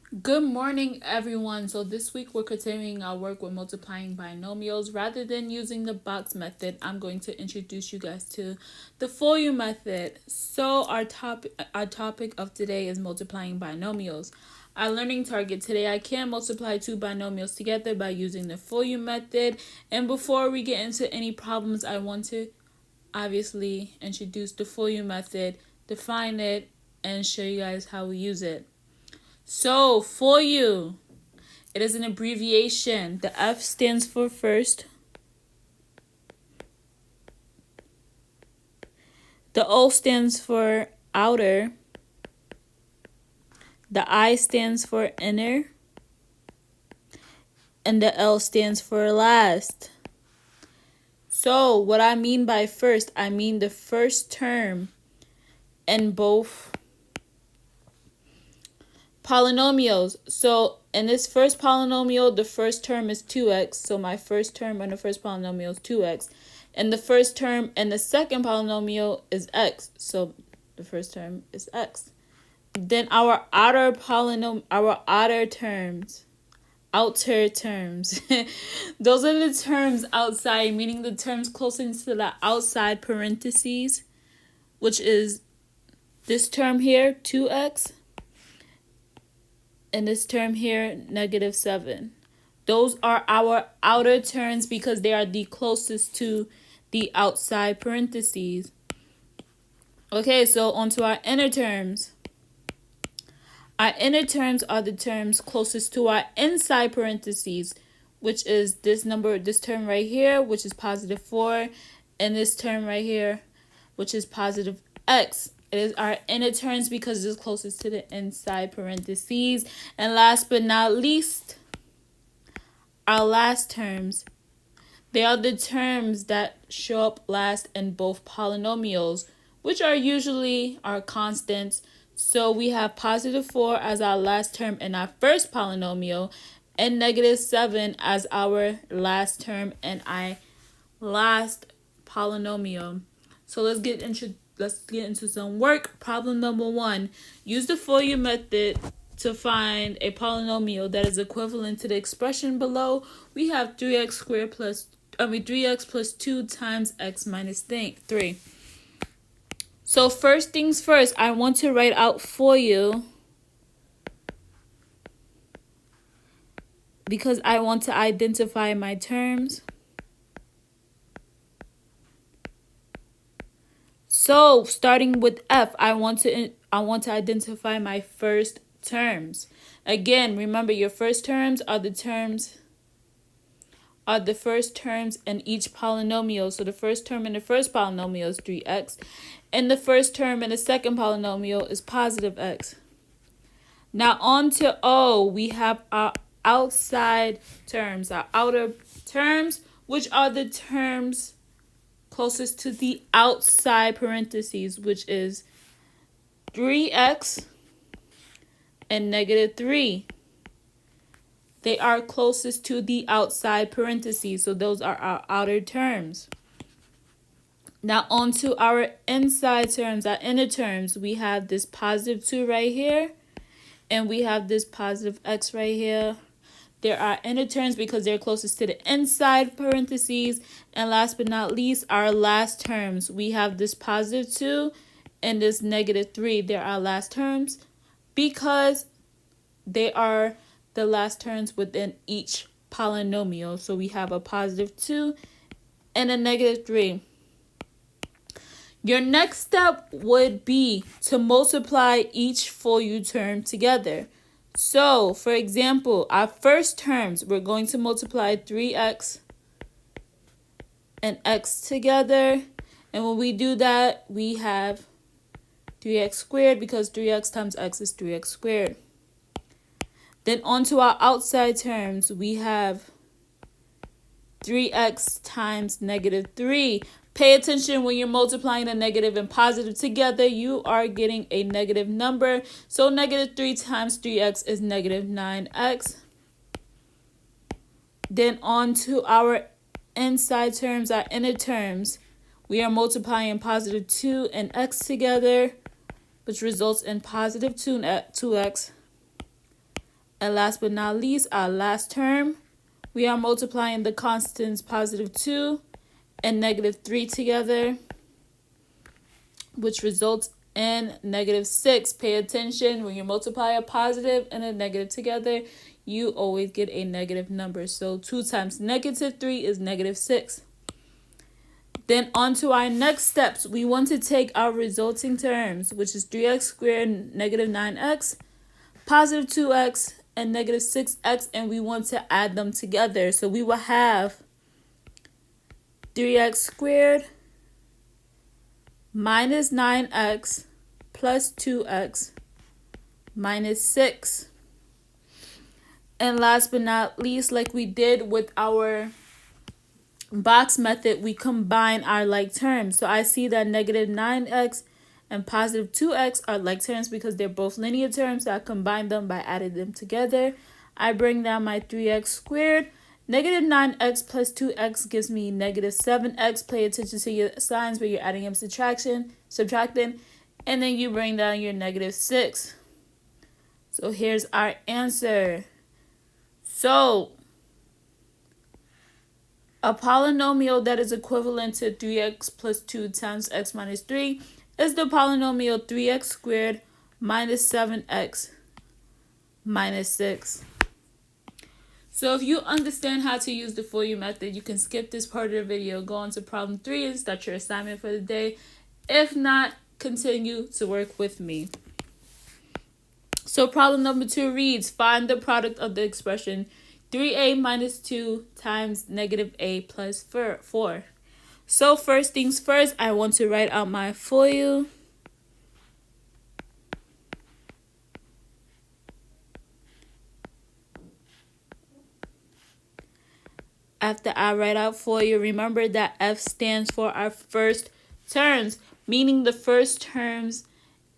Good morning, everyone. So this week we're continuing our work with multiplying binomials. Rather than using the box method, I'm going to introduce you guys to the for you method. So our topic of today is multiplying binomials. Our learning target today, I can multiply two binomials together by using the for you method. And before we get into any problems, I want to obviously introduce the for you method, define it, and show you guys how we use it. So, for you, it is an abbreviation. The F stands for first. The O stands for outer. The I stands for inner. And the L stands for last. So, what I mean by first, I mean the first term in both polynomials. So in this first polynomial, the first term is 2x. So my first term in the first polynomial is 2x. And the first term in the second polynomial is x. So the first term is x. Then our outer terms, those are the terms outside, meaning the terms closest to the outside parentheses, which is this term here, 2x, and this term here, -7. Those are our outer terms because they are the closest to the outside parentheses. Okay, so on to our inner terms. Our inner terms are the terms closest to our inside parentheses, which is this term right here, which is +4, and this term right here, which is +x. It is our inner terms because it is closest to the inside parentheses. And last but not least, our last terms. They are the terms that show up last in both polynomials, which are usually our constants. So we have +4 as our last term in our first polynomial and -7 as our last term in our last polynomial. So let's get into some work. Problem number 1. Use the for you method to find a polynomial that is equivalent to the expression below. We have 3x plus 2 times x minus 3. So first things first, I want to write out for you because I want to identify my terms. So starting with F, I want to identify my first terms. Again, remember your first terms are the first terms in each polynomial. So the first term in the first polynomial is 3x, and the first term in the second polynomial is +x. Now on to O, we have our outside terms, our outer terms, which are the terms closest to the outside parentheses, which is 3x and -3. They are closest to the outside parentheses, so those are our outer terms. Now on to our inside terms, our inner terms. We have this +2 right here, and we have this +x right here. There are inner terms because they're closest to the inside parentheses. And last but not least, our last terms. We have this +2 and this -3. They're our last terms because they are the last terms within each polynomial. So we have a +2 and a -3. Your next step would be to multiply each for you term together. So, for example, our first terms, we're going to multiply 3x and x together. And when we do that, we have 3x squared because 3x times x is 3x squared. Then on to our outside terms, we have 3x times -3. Pay attention when you're multiplying a negative and positive together, you are getting a negative number. So -3 times 3x is -9x. Then on to our inside terms, our inner terms. We are multiplying +2 and x together, which results in +2x. And last but not least, our last term, we are multiplying the constants positive 2 and negative 3 together, which results in negative 6. Pay attention, when you multiply a positive and a negative together, you always get a negative number. So 2 times negative 3 is negative 6. Then on to our next steps. We want to take our resulting terms, which is 3x squared, negative 9x, positive 2x, and negative 6x, and we want to add them together. So we will have 3x squared minus 9x plus 2x minus 6. And last but not least, like we did with our box method, we combine our like terms. So I see that negative 9x and positive 2x are like terms because they're both linear terms. So I combine them by adding them together. I bring down my 3x squared. Negative 9x plus 2x gives me negative 7x. Pay attention to your signs where you're adding and subtracting. And then you bring down your negative 6. So here's our answer. So a polynomial that is equivalent to 3x plus 2 times x minus 3 is the polynomial 3x squared minus 7x minus 6. So if you understand how to use the Fourier method, you can skip this part of the video, go on to problem 3 and start your assignment for the day. If not, continue to work with me. So problem number 2 reads, find the product of the expression 3a minus 2 times negative a plus 4. So first things first, I want to write out my FOIL. After I write out FOIL, remember that F stands for our first terms, meaning the first terms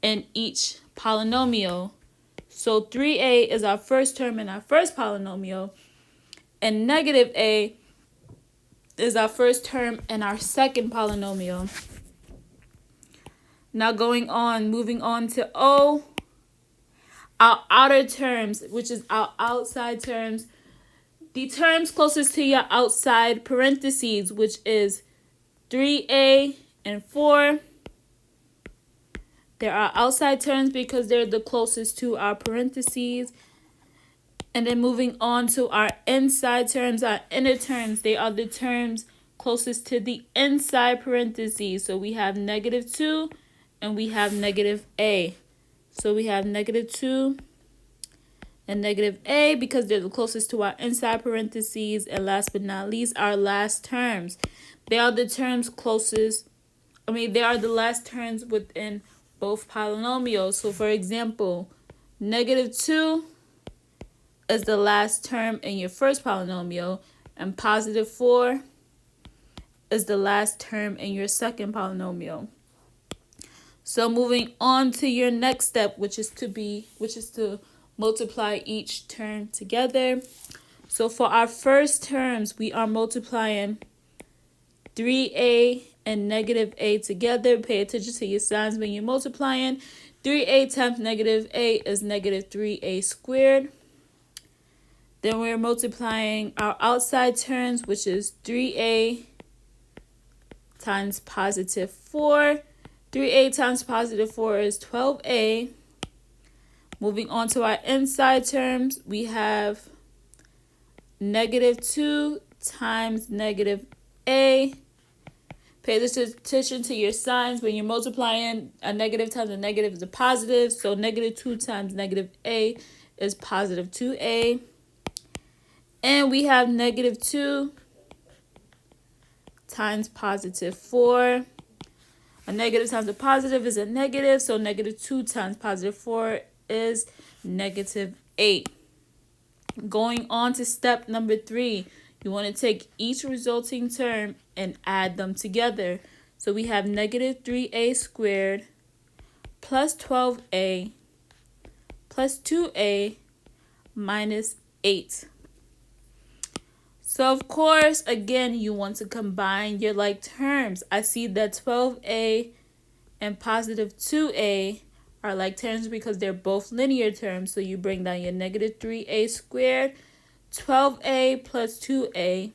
in each polynomial. So 3a is our first term in our first polynomial, and negative a is our first term in our second polynomial. Now moving on to O, our outer terms, which is our outside terms. The terms closest to your outside parentheses, which is 3a and 4. There are outside terms because they're the closest to our parentheses. And then moving on to our inside terms, our inner terms, they are the terms closest to the inside parentheses. So we have negative 2 and we have negative a. So we have negative 2 and negative a because they're the closest to our inside parentheses. And last but not least, our last terms. They are the terms they are the last terms within both polynomials. So for example, negative 2 is the last term in your first polynomial, and positive 4 is the last term in your second polynomial. So moving on to your next step, which is to multiply each term together. So for our first terms, we are multiplying 3a and negative a together. Pay attention to your signs when you're multiplying. 3a times negative a is negative 3a squared. Then we're multiplying our outside terms, which is 3a times positive 4. 3a times positive 4 is 12a. Moving on to our inside terms, we have negative 2 times negative a. Pay attention to your signs when you're multiplying. A negative times a negative is a positive. So negative 2 times negative a is positive 2a. And we have negative 2 times positive 4. A negative times a positive is a negative. So negative 2 times positive 4 is negative 8. Going on to step number 3. You want to take each resulting term and add them together. So we have negative 3a squared plus 12a plus 2a minus 8. So of course, again, you want to combine your like terms. I see that 12a and positive 2a are like terms because they're both linear terms. So you bring down your negative 3a squared. 12a plus 2a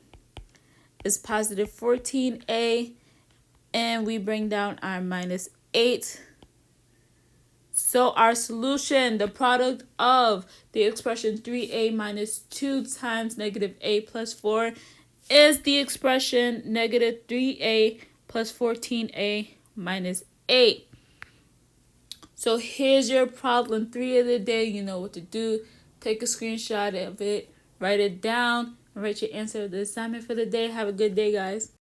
is positive 14a. And we bring down our minus 8. So our solution, the product of the expression 3a minus 2 times negative a plus 4, is the expression negative 3a plus 14a minus 8. So here's your problem 3 of the day. You know what to do. Take a screenshot of it, write it down, and write your answer to the assignment for the day. Have a good day, guys.